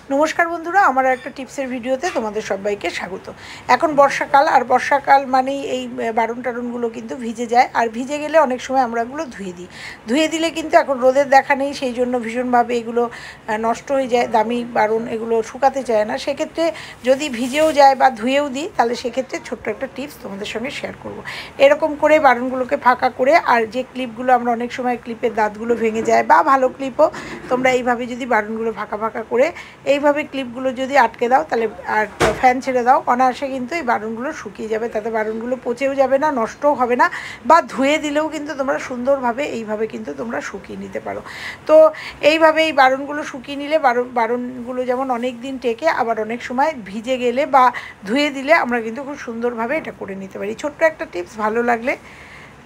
नमस्कार बंधुरा आमार एक टिप्सर भिडियोते तोमादेर सबाइके स्वागत। एखन बर्षाकाल और बर्षाकाल मानेई एई बारुन टारुनगुलो किन्तु भिजे जाए और भिजे गेले अनेक समय आमरा एगुलो धुए दिई। धुए दिले किन्तु एखन रोदेर देखा नेई, सेई जोन्नो भीषणभावे एगुलो नष्ट हये जाए। दामी बारुन एगुलो शुकाते चाय ना, सेक्षेत्रे यदि भिजेओ जाए बा धुएओ दिई ताहले सेक्षेत्रे छोट्ट एकटा टिप्स तोमादेर संगे शेयार करब। एरकम करे बारुनगुलोके फाँका करे और जे क्लिपगुलो आमरा अनेक समय क्लिपेर दाँतगुलो भेंगे जाए बा भालो क्लिपও তোমরা এইভাবে যদি বারুনগুলো ফাঁকা ফাঁকা করে এইভাবে ক্লিপগুলো যদি আটকে দাও তাহলে আর ফ্যান ছেড়ে দাও, অনায়াসে কিন্তু এই বারুনগুলো শুকিয়ে যাবে। তাতে বারুনগুলো পচেও যাবে না, নষ্টও হবে না, বা ধুয়ে দিলেও কিন্তু তোমরা সুন্দরভাবে এইভাবে কিন্তু তোমরা শুকিয়ে নিতে পারো। তো এইভাবে এই বারুনগুলো শুকিয়ে নিলে বারুনগুলো যেমন অনেক দিন টেকে, আবার অনেক সময় ভিজে গেলে বা ধুয়ে দিলে আমরা কিন্তু খুব সুন্দরভাবে এটা করে নিতে পারি। ছোট্ট একটা টিপস, ভালো লাগলে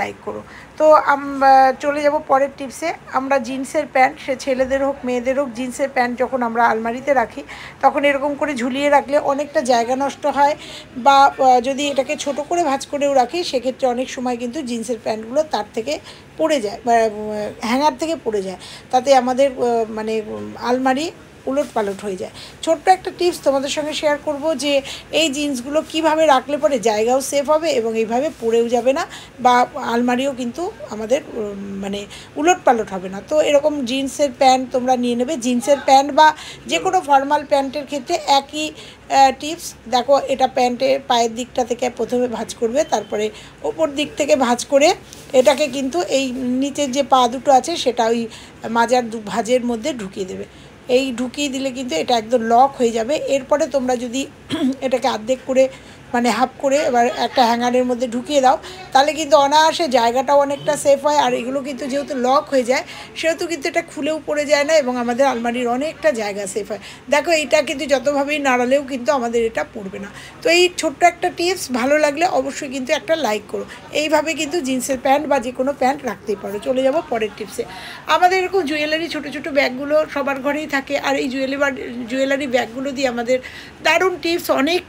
লাইক করো। তো আমরা চলে যাব পরের টিপসে। আমরা জিন্সের প্যান্ট, সে ছেলেদের হোক মেয়েদের হোক, জিন্সের প্যান্ট যখন আমরা আলমারিতে রাখি তখন এরকম করে ঝুলিয়ে রাখলে অনেকটা জায়গা নষ্ট হয়, বা যদি এটাকে ছোট করে ভাঁজ করেও রাখি সেক্ষেত্রে অনেক সময় কিন্তু জিন্সের প্যান্টগুলো তার থেকে পড়ে যায় বা হ্যাঙ্গার থেকে পড়ে যায়, তাতে আমাদের মানে আলমারি উলট পালট হয়ে যায়। ছোট্ট একটা টিপস তোমাদের সঙ্গে শেয়ার করব যে এই জিন্সগুলো কিভাবে রাখলে পরে জায়গাও সেফ হবে এবং এইভাবে পড়েও যাবে না, বা আলমারিও কিন্তু আমাদের মানে উলট পালট হবে না। তো এরকম জিন্সের প্যান্ট তোমরা নিয়ে নেবে। জিন্সের প্যান্ট বা যে কোনো ফর্মাল প্যান্টের ক্ষেত্রে একই টিপস। দেখো, এটা প্যান্টের পায়ের দিকটা থেকে প্রথমে ভাঁজ করবে, তারপরে ওপর দিক থেকে ভাঁজ করে এটাকে কিন্তু এই নিচের যে পা দুটো আছে সেটা ওই মাজার ভাঁজের মধ্যে ঢুকিয়ে দেবে। এই ঢুকিয়ে দিলে কিন্তু এটা একদম লক হয়ে যাবে। এরপরে তোমরা যদি এটাকে অর্ধেক করে মানে হাফ করে এবার একটা হ্যাঙ্গারের মধ্যে ঢুকিয়ে দাও তাহলে কিন্তু অনায়াসে জায়গাটাও অনেকটা সেফ হয়। আর এগুলো কিন্তু যেহেতু লক হয়ে যায় সেহেতু কিন্তু এটা খুলেও পড়ে যায় না এবং আমাদের আলমারির অনেকটা জায়গা সেফ হয়। দেখো, এইটা কিন্তু যতভাবেই নাড়ালেও কিন্তু আমাদের এটা পড়বে না। তো এই ছোট্ট একটা টিপস ভালো লাগলে অবশ্যই কিন্তু একটা লাইক করো। এইভাবে কিন্তু জিন্সের প্যান্ট বা যে কোনো প্যান্ট রাখতেই পারো। চলে যাব পরের টিপসে। আমাদের এরকম জুয়েলারি ছোটো ছোটো ব্যাগগুলো সবার ঘরেই থাকে, আর এই জুয়েলারি ব্যাগগুলো দিয়ে আমাদের দারুণ টিপস অনেক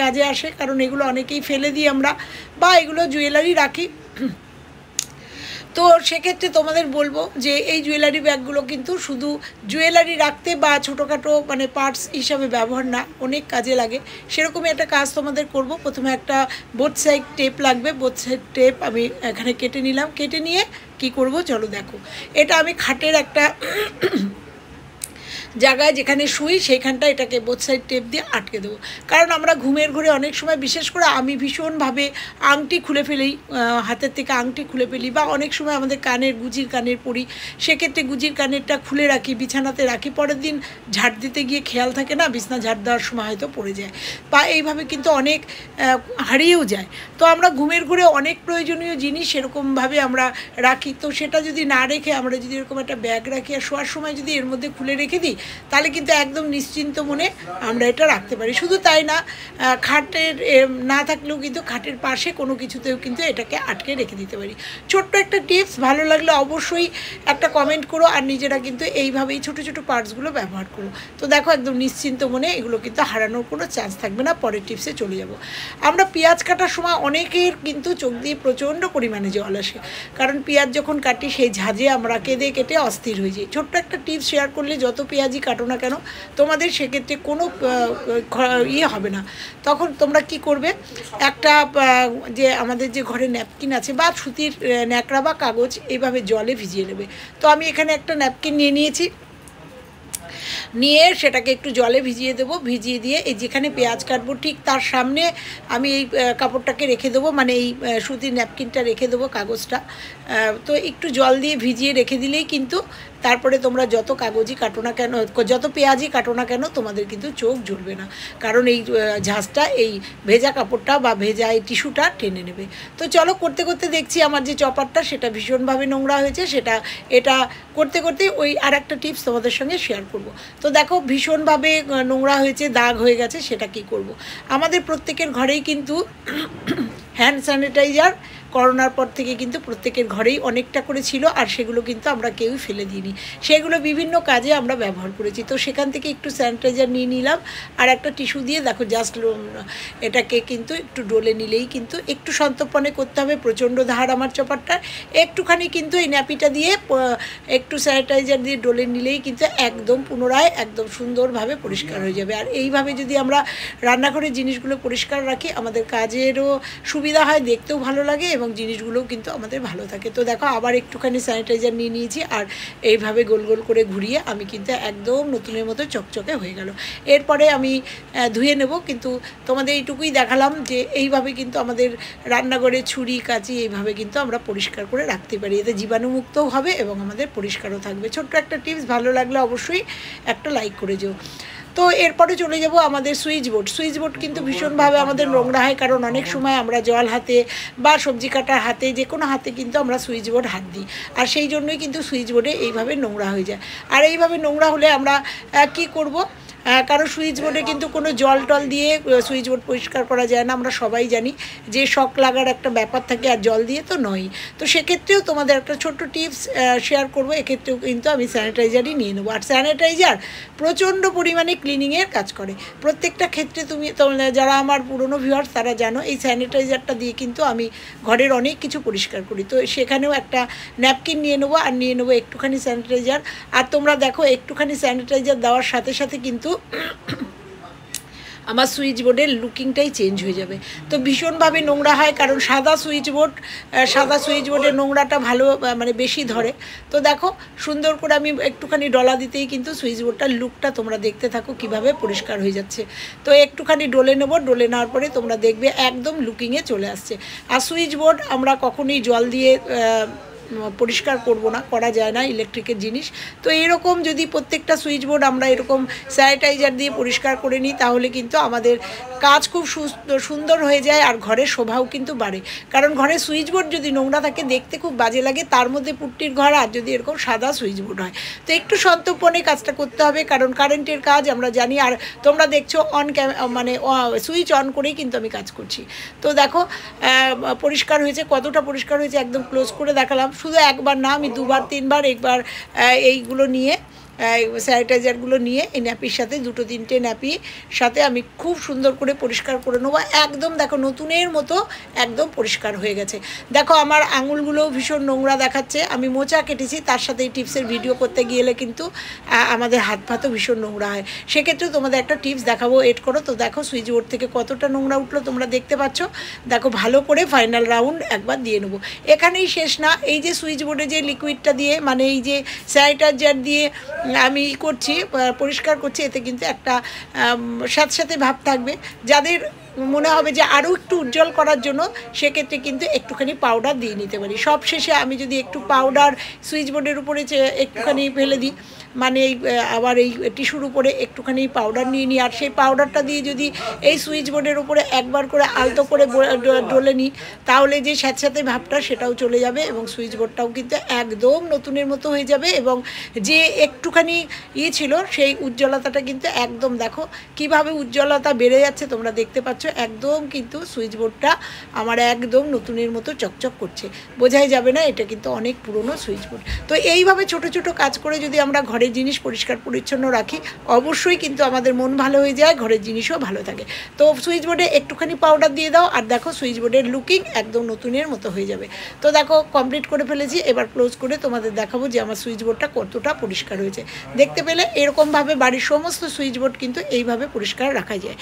কাজে আসে, কারণ এগুলো অনেকেই ফেলে দিই আমরা, বা এগুলো জুয়েলারি রাখি। তো সেক্ষেত্রে তোমাদের বলবো যে এই জুয়েলারি ব্যাগগুলো কিন্তু শুধু জুয়েলারি রাখতে বা ছোটোখাটো মানে পার্টস হিসাবে ব্যবহার না, অনেক কাজে লাগে। সেরকমই একটা কাজ তোমাদের করব। প্রথমে একটা বোথ সাইড টেপ লাগবে। বোথ সাইড টেপ আমি এখানে কেটে নিলাম। কেটে নিয়ে কি করব চলো দেখো। এটা আমি খাটের একটা জায়গায় যেখানে শুই সেইখানটা এটাকে বোথ সাইড টেপ দিয়ে আটকে দেবো। কারণ আমরা ঘুমের ঘরে অনেক সময়, বিশেষ করে আমি ভীষণভাবে আংটি খুলে ফেলি, হাতের থেকে আংটি খুলে ফেলি, বা অনেক সময় আমাদের গুজির কানের পরি, সেক্ষেত্রে গুজির কানেরটা খুলে রাখি, বিছানাতে রাখি। পরের দিন ঝাড় দিতে গিয়ে খেয়াল থাকে না, বিছানা ঝাড় দেওয়ার সময় হয়তো পড়ে যায়, বা এইভাবে কিন্তু অনেক হারিয়েও যায়। তো আমরা ঘুমের ঘরে অনেক প্রয়োজনীয় জিনিস সেরকমভাবে আমরা রাখি। তো সেটা যদি না রেখে আমরা যদি এরকম একটা ব্যাগ রাখি আর শোয়ার সময় যদি এর মধ্যে খুলে রেখে দিই তাহলে কিন্তু একদম নিশ্চিন্ত মনে আমরা এটা রাখতে পারি। শুধু তাই না, খাটের না থাকলেও কিন্তু খাটের পাশে কোনো কিছুতেও কিন্তু এটাকে আটকে রেখে দিতে পারি। ছোট্ট একটা টিপস, ভালো লাগলে অবশ্যই একটা কমেন্ট করো, আর নিজেরা কিন্তু এইভাবেই ছোটো ছোটো পার্টসগুলো ব্যবহার করো। তো দেখো, একদম নিশ্চিন্ত মনে এগুলো কিন্তু হারানোর কোনো চান্স থাকবে না। পরের টিপসে চলে যাব। আমরা পেঁয়াজ কাটার সময় অনেকের কিন্তু চোখ দিয়ে প্রচণ্ড পরিমাণে জল আসে, কারণ পেঁয়াজ যখন কাটি সেই ঝাঁজে আমরা কেঁদে কেটে অস্থির হয়ে যাই। ছোট্ট একটা টিপস শেয়ার করলে যত পেঁয়াজই কাটো না কেন তোমাদের সেক্ষেত্রে কোনো হবে না। তখন তোমরা কি করবে, একটা যে আমাদের যে ঘরে ন্যাপকিন আছে বা সুতির ন্যাকড়া বা কাগজ এইভাবে জলে ভিজিয়ে নেবে। তো আমি এখানে একটা ন্যাপকিন নিয়ে নিয়েছি, নিয়ে সেটাকে একটু জলে ভিজিয়ে দেবো। ভিজিয়ে দিয়ে এই যেখানে পেঁয়াজ কাটবো ঠিক তার সামনে আমি এই কাপড়টাকে রেখে দেবো, মানে এই সুতির ন্যাপকিনটা রেখে দেবো, কাগজটা। তো একটু জল দিয়ে ভিজিয়ে রেখে দিলেই কিন্তু তারপরে তোমরা যত কাগজই কাটো না কেন, যত পেঁয়াজই কাটো না কেন তোমাদের কিন্তু চোখ জ্বলবে না, কারণ এই ঝাঁজটা এই ভেজা কাপড়টা বা ভেজা এই টিস্যুটা টেনে নেবে। তো চলো, করতে করতে দেখছি আমার যে চপারটা সেটা ভীষণভাবে নোংরা হয়েছে। এটা করতে করতে ওই আর একটা টিপস তোমাদের সঙ্গে শেয়ার করব। তো দেখো, ভীষণভাবে নোংরা হয়েছে, দাগ হয়ে গেছে। সেটা কি করব, আমাদের প্রত্যেকের ঘরেই কিন্তু হ্যান্ড স্যানিটাইজার করোনার পর থেকে কিন্তু প্রত্যেকের ঘরেই অনেকটা করে ছিল, আর সেগুলো কিন্তু আমরা কেউই ফেলে দিইনি, সেগুলো বিভিন্ন কাজে আমরা ব্যবহার করেছি। তো সেখান থেকে একটু স্যানিটাইজার নিয়ে নিলাম আর একটা টিস্যু দিয়ে দেখো জাস্ট এটাকে কিন্তু একটু ডলে নিলেই কিন্তু একটু সন্তর্পণে করতে হবে, প্রচণ্ড ধার আমার চপারটা, একটুখানি কিন্তু এই ন্যাপিটা দিয়ে একটু স্যানিটাইজার দিয়ে ডলে নিলেই কিন্তু একদম পুনরায় একদম সুন্দরভাবে পরিষ্কার হয়ে যাবে। আর এইভাবে যদি আমরা রান্নাঘরের জিনিসগুলো পরিষ্কার রাখি আমাদের কাজেরও সুবিধা হয়, দেখতেও ভালো লাগে এবং জিনিসগুলোও কিন্তু আমাদের ভালো থাকে। তো দেখো আবার একটুখানি স্যানিটাইজার নিয়ে নিয়েছি আর এইভাবে গোল গোল করে ঘুরিয়ে আমি কিন্তু একদম নতুনের মতো চকচকে হয়ে গেল। এরপরে আমি ধুয়ে নেব, কিন্তু তোমাদের এইটুকুই দেখালাম যে এইভাবে কিন্তু আমাদের রান্নাঘরে ছুরি কাঁচি এইভাবে কিন্তু আমরা পরিষ্কার করে রাখতে পারি, এতে জীবাণুমুক্তও হবে এবং আমাদের পরিষ্কারও থাকবে। ছোট্ট একটা টিপস, ভালো লাগলে অবশ্যই একটা লাইক করে যেও। তো এরপরে চলে যাব আমাদের সুইচ বোর্ড কিন্তু ভীষণভাবে আমাদের নোংরা হয়, কারণ অনেক সময় আমরা জল হাতে বা সবজি কাটার হাতে যে কোনো হাতে কিন্তু আমরা সুইচ বোর্ড হাত দিই, আর সেই জন্যই কিন্তু সুইচ বোর্ডে এইভাবে নোংরা হয়ে যায়। আর এইভাবে নোংরা হলে আমরা কি করব, কারণ সুইচ বোর্ডে কিন্তু কোনো জল টল দিয়ে সুইচ বোর্ড পরিষ্কার করা যায় না, আমরা সবাই জানি যে শক লাগার একটা ব্যাপার থাকে, আর জল দিয়ে তো নয়। তো সেক্ষেত্রেও তোমাদের একটা ছোট্ট টিপস শেয়ার করবো, এক্ষেত্রেও কিন্তু আমি স্যানিটাইজারই নিয়ে নেবো। আর স্যানিটাইজার প্রচণ্ড পরিমাণে ক্লিনিংয়ের কাজ করে প্রত্যেকটা ক্ষেত্রে। তুমি যারা আমার পুরনো ভিউয়ার্স তারা জানো এই স্যানিটাইজারটা দিয়ে কিন্তু আমি ঘরের অনেক কিছু পরিষ্কার করি। তো সেখানেও একটা ন্যাপকিন নিয়ে নেবো আর নিয়ে নেবো একটুখানি স্যানিটাইজার। আর তোমরা দেখো একটুখানি স্যানিটাইজার দেওয়ার সাথে সাথে কিন্তু আমার সুইচ বোর্ডের লুকিংটাই চেঞ্জ হয়ে যাবে। তো ভীষণভাবে নোংরা হয়, কারণ সাদা সুইচ বোর্ডের নোংরাটা ভালো মানে বেশি ধরে। তো দেখো সুন্দর করে আমি একটুখানি ডলা দিতেই কিন্তু সুইচ বোর্ডটার লুকটা তোমরা দেখতে থাকো কিভাবে পরিষ্কার হয়ে যাচ্ছে। তো একটুখানি ডলে নেবো, ডলে নেওয়ার পরে তোমরা দেখবে একদম লুকিংয়ে চলে আসছে। আর সুইচ বোর্ড আমরা কখনোই জল দিয়ে পরিষ্কার করব না, করা যায় না ইলেকট্রিকের জিনিস। তো এরকম যদি প্রত্যেকটা সুইচ বোর্ড আমরা এরকম স্যানিটাইজার দিয়ে পরিষ্কার করে নিই তাহলে কিন্তু আমাদের কাজ খুব সুন্দর হয়ে যায়, আর ঘরের শোভাও কিন্তু বাড়ে। কারণ ঘরের সুইচ বোর্ড যদি নোংরা থাকে দেখতে খুব বাজে লাগে, তার মধ্যে পুট্টির ঘর আর যদি এরকম সাদা সুইচ বোর্ড হয়। তো একটু সন্তর্পণে কাজটা করতে হবে, কারণ কারেন্টের কাজ আমরা জানি। আর তোমরা দেখছো মানে সুইচ অন করেই কিন্তু আমি কাজ করছি। তো দেখো পরিষ্কার হয়েছে, কতটা পরিষ্কার হয়েছে একদম ক্লোজ করে দেখালাম। শুধু একবার না, আমি দুবার তিনবার একবার এইগুলো নিয়ে স্যানিটাইজারগুলো নিয়ে এই ন্যাপির সাথে দুটো তিনটে ন্যাপি সাথে আমি খুব সুন্দর করে পরিষ্কার করে নেবো। একদম দেখো নতুনের মতো একদম পরিষ্কার হয়ে গেছে। দেখো আমার আঙুলগুলোও ভীষণ নোংরা দেখাচ্ছে, আমি মোচা কেটেছি, তার সাথে এই টিপসের ভিডিও করতে গেলে কিন্তু আমাদের হাত পাতও ভীষণ নোংরা হয়। সেক্ষেত্রে তোমাদের একটা টিপস দেখাবো, এড করো। তো দেখো সুইচ বোর্ড থেকে কতটা নোংরা উঠলো তোমরা দেখতে পাচ্ছ। দেখো ভালো করে ফাইনাল রাউন্ড একবার দিয়ে নেবো। এখানেই শেষ না, এই যে সুইচ বোর্ডে যে লিকুইডটা দিয়ে মানে এই যে স্যানিটাইজার দিয়ে আমি করছি পরিষ্কার করছি, এতে কিন্তু একটা সাথে ভাব থাকবে। যাদের মনে হবে যে আরও একটু উজ্জ্বল করার জন্য সেক্ষেত্রে কিন্তু একটুখানি পাউডার দিয়ে নিতে পারি। সব শেষে আমি যদি একটু পাউডার সুইচ বোর্ডের উপরে একটুখানি ফেলে দিই, মানে আবার এই টিস্যুর উপরে একটুখানি পাউডার নিয়ে নিই, আর সেই পাউডারটা দিয়ে যদি এই সুইচ বোর্ডের উপরে একবার করে আলতো করে ডলে নিই তাহলে যে স্যাঁতস্যাঁতে ভাবটা সেটাও চলে যাবে এবং সুইচ বোর্ডটাও কিন্তু একদম নতুনের মতো হয়ে যাবে। এবং যে একটুখানি ছিল সেই উজ্জ্বলতাটা কিন্তু একদম দেখো কিভাবে উজ্জ্বলতা বেড়ে যাচ্ছে তোমরা দেখতে পাচ্ছ। একদম কিন্তু সুইচ বোর্ডটা আমার একদম নতুনের মতো চকচক করছে, বোঝাই যাবে না এটা কিন্তু অনেক পুরনো সুইচ বোর্ড। তো এইভাবে ছোট ছোট কাজ করে যদি আমরা ঘরের জিনিস পরিষ্কার পরিচ্ছন্ন রাখি অবশ্যই কিন্তু আমাদের মন ভালো হয়ে যায়, ঘরের জিনিসও ভালো থাকে। তো সুইচ বোর্ডে একটুখানি পাউডার দিয়ে দাও আর দেখো সুইচ বোর্ডের লুকিং একদম নতুনের মতো হয়ে যাবে। তো দেখো কমপ্লিট করে ফেলেছি, এবার ক্লোজ করে তোমাদের দেখাবো যে আমার সুইচ বোর্ডটা কতটা পরিষ্কার হয়েছে। দেখতে পেলে এরকমভাবে বাড়ির সমস্ত সুইচ বোর্ড কিন্তু এইভাবে পরিষ্কার রাখা যায়।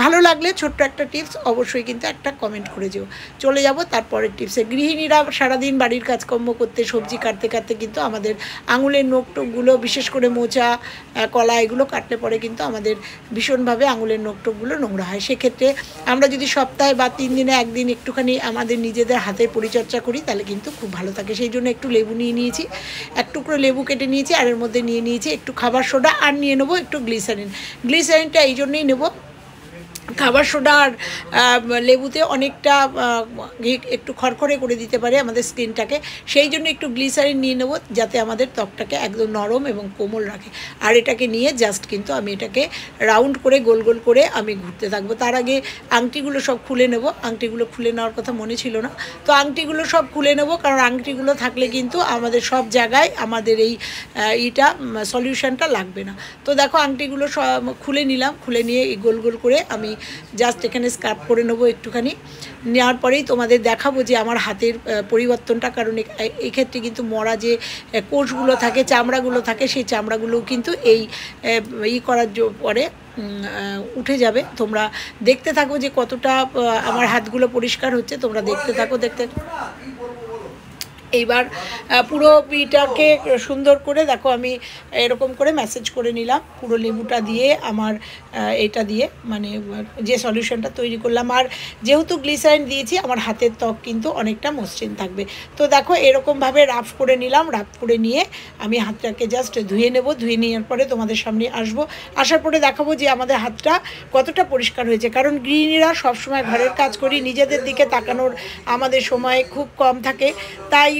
ভালো লাগলে ছোট্ট একটা টিপস অবশ্যই কিন্তু একটা কমেন্ট করে যেও। চলে যাব তারপরের টিপসে। গৃহিণীরা সারাদিন বাড়ির কাজকর্ম করতে সবজি কাটতে কাটতে কিন্তু আমাদের আঙুলের নখ টোকগুলো বিশেষ করে মোচা কলা এগুলো কাটলে পরে কিন্তু আমাদের ভীষণভাবে আঙুলের নখ টোকগুলো নোংরা হয়। সেক্ষেত্রে আমরা যদি সপ্তাহে বা 3 দিনে একদিন একটুখানি আমাদের নিজেদের হাতের পরিচর্যা করি তাহলে কিন্তু খুব ভালো থাকে। সেই জন্য একটু লেবু নিয়ে নিয়েছি, এক টুকরো লেবু কেটে নিয়েছি, আর এর মধ্যে নিয়ে নিয়েছি একটু খাবার সোডা, আর নিয়ে নেবো একটু গ্লিসারিন। গ্লিসারিনটা এই জন্যই নেবো খাবার সোডা আর লেবুতে অনেকটা একটু খড়খড়ে করে দিতে পারে আমাদের স্কিনটাকে, সেই জন্য একটু গ্লিসারিন নিয়ে নেব যাতে আমাদের ত্বকটাকে একদম নরম এবং কোমল রাখে। আর এটাকে নিয়ে জাস্ট কিন্তু আমি এটাকে রাউন্ড করে গোল গোল করে আমি ঘুরতে থাকবো। তার আগে আংটিগুলো সব খুলে নেব, আংটিগুলো খুলে নেওয়ার কথা মনে ছিল না, তো আংটিগুলো সব খুলে নেব, কারণ আংটিগুলো থাকলে কিন্তু আমাদের সব জায়গায় আমাদের এইটা সলিউশনটা লাগবে না। তো দেখো আংটিগুলো সব খুলে নিলাম, খুলে নিয়ে গোল গোল করে আমি জাস্ট এখানে স্ক্রাব করে নেবো একটুখানি। নেওয়ার পরেই তোমাদের দেখাবো যে আমার হাতের পরিবর্তনটা, কারণ এই ক্ষেত্রে কিন্তু মরা যে কোষগুলো থাকে, চামড়াগুলো থাকে, সেই চামড়াগুলোও কিন্তু এই করার পরে উঠে যাবে। তোমরা দেখতে থাকো যে কতটা আমার হাতগুলো পরিষ্কার হচ্ছে, তোমরা দেখতে থাকো। এইবার পুরো পিটাকে সুন্দর করে দেখো আমি এরকম করে ম্যাসেজ করে নিলাম পুরো লেবুটা দিয়ে, আমার এটা দিয়ে মানে যে সলিউশনটা তৈরি করলাম। আর যেহেতু গ্লিসারিন দিয়েছি আমার হাতের ত্বক কিন্তু অনেকটা মসৃণ থাকবে। তো দেখো এরকমভাবে রাফ করে নিলাম, রাফ করে নিয়ে আমি হাতটাকে জাস্ট ধুয়ে নেব। ধুয়ে নেওয়ার পরে তোমাদের সামনে আসার পরে দেখাবো যে আমাদের হাতটা কতটা পরিষ্কার হয়েছে। কারণ গৃহিণীরা সবসময় ঘরের কাজ করি, নিজেদের দিকে তাকানোর আমাদের সময় খুব কম থাকে, তাই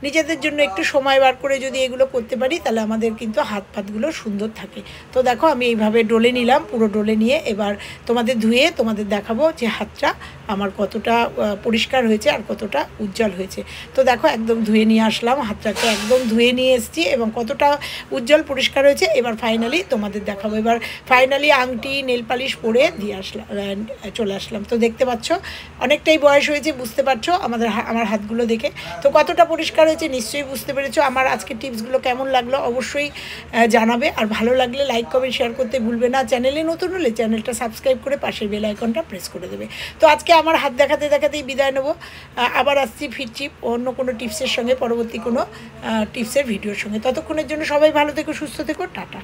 নিজেদের জন্য একটু সময় বার করে যদি এগুলো করতে পারি তাহলে আমাদের কিন্তু হাত পাতগুলো সুন্দর থাকে। তো দেখো আমি এইভাবে ডলে নিলাম, পুরো ডলে নিয়ে এবার তোমাদের ধুয়ে তোমাদের দেখাবো যে হাতটা আমার কতটা পরিষ্কার হয়েছে আর কতটা উজ্জ্বল হয়েছে। তো দেখো একদম ধুয়ে নিয়ে আসলাম, হাতটাকে একদম ধুয়ে নিয়ে এসেছি এবং কতটা উজ্জ্বল পরিষ্কার হয়েছে। এবার ফাইনালি তোমাদের দেখাবো, এবার ফাইনালি আংটি নেল পালিশ পরে দিয়ে আসলাম, চলে আসলাম। তো দেখতে পাচ্ছ অনেকটাই বয়স হয়েছে, বুঝতে পারছো আমার হাতগুলো দেখে। তো কতটা পরিষ্কার হয়েছে নিশ্চয়ই বুঝতে পেরেছো। আমার আজকে টিপসগুলো কেমন লাগলো অবশ্যই জানাবে, আর ভালো লাগলে লাইক কমেন্ট শেয়ার করতে ভুলবে না। চ্যানেলে নতুন হলে চ্যানেলটা সাবস্ক্রাইব করে পাশের বেল আইকনটা প্রেস করে দেবে। তো আজকে আমার হাত দেখাতে দেখাতেই বিদায় নেবো, আবার ফিরছি অন্য কোনো টিপসের সঙ্গে, পরবর্তী কোনো টিপসের ভিডিওর সঙ্গে। ততক্ষণের জন্য সবাই ভালো থেকো, সুস্থ থেকো, টাটা।